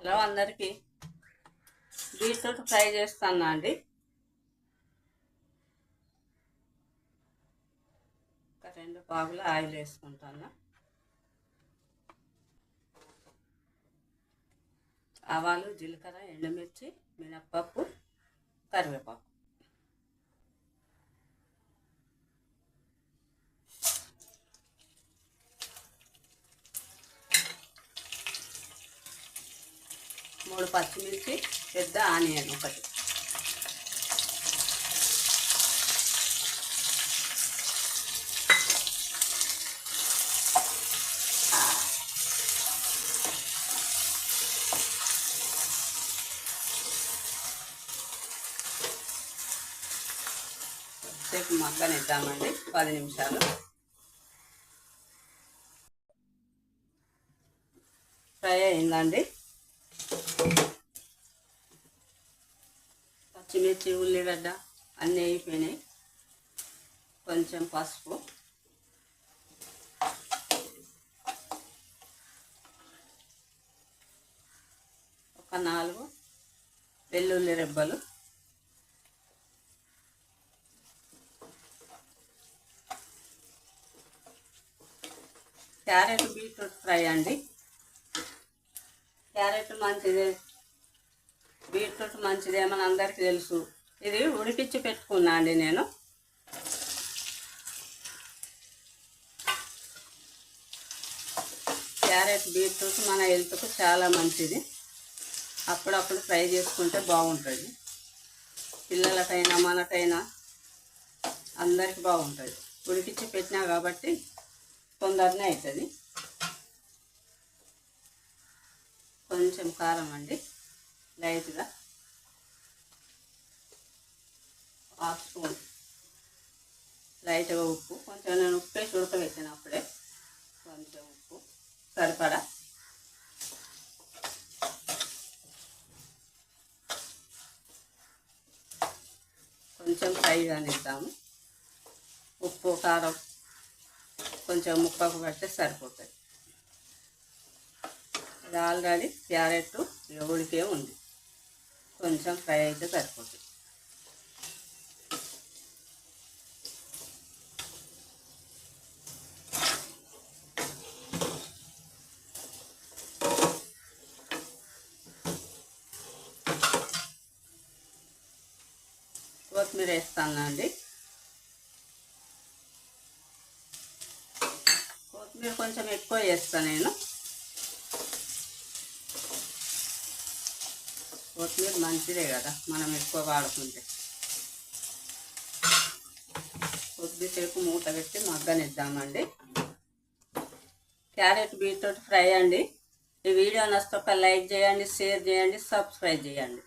Hello అందరికీ, beetroot fry చేస్తాను అండి. ఒక 2 పావుల ఆయిల్ వేసుకుంటాను. ఆవాలు, జీలకర్ర, ఎండుమిర్చి, మినప్పప్పు, కరివేపాకు. మూడు పచ్చిమిర్చి, పెద్ద ఆనియన్ ఒకటి. సేపు మగ్గనిద్దామండి 10 నిమిషాలు. ఫ్రై అయిందండి. పచ్చిమిర్చి, ఉల్లిగడ్డ అన్నీ అయిపోయినాయి. కొంచెం పసుపు, ఒక 4 వెల్లుల్లి రెబ్బలు, క్యారెట్ బీట్రూట్ ఫ్రై అండి. క్యారెట్ మంచిదే, బీట్రూట్ మంచిదేమని అందరికీ తెలుసు. ఇది ఉడిపించి పెట్టుకున్నా అండి నేను. క్యారెట్ బీట్రూట్ మన హెల్త్కు చాలా మంచిది. అప్పుడప్పుడు ఫ్రై చేసుకుంటే బాగుంటుంది. పిల్లలకైనా మనకైనా అందరికి బాగుంటుంది. ఉడిపించి పెట్టినా కాబట్టి తొందరనే అవుతుంది. కొంచెం కారం అండి, లైట్గా 1/2 స్పూన్. లైట్గా ఉప్పు, కొంచెం నేను ఉప్పు వేసి ఉడకబెట్టినప్పుడే కొంచెం ఉప్పు సరిపడా. కొంచెం ఫ్రై కానిద్దాము. ఉప్పు కారం కొంచెం ముక్కకు పడితే సరిపోతుంది. ఇది ఆల్రెడీ క్యారెట్ ఉడికే ఉంది, కొంచెం ఫ్రై అయితే సరిపోతుంది. కొత్తిమీర వేస్తాను అండి. కొత్తిమీర కొంచెం ఎక్కువ వేస్తాను నేను. కొత్తిమీర మంచిదే కదా మనం ఎక్కువ వాడుకుంటే. కొద్దిసేపు మూత పెట్టి మగ్గనిద్దామండి. క్యారెట్ బీట్రూట్ ఫ్రై అండి. ఈ వీడియో నచ్చితే ఒక లైక్ చేయండి, షేర్ చేయండి, సబ్స్క్రైబ్ చేయండి.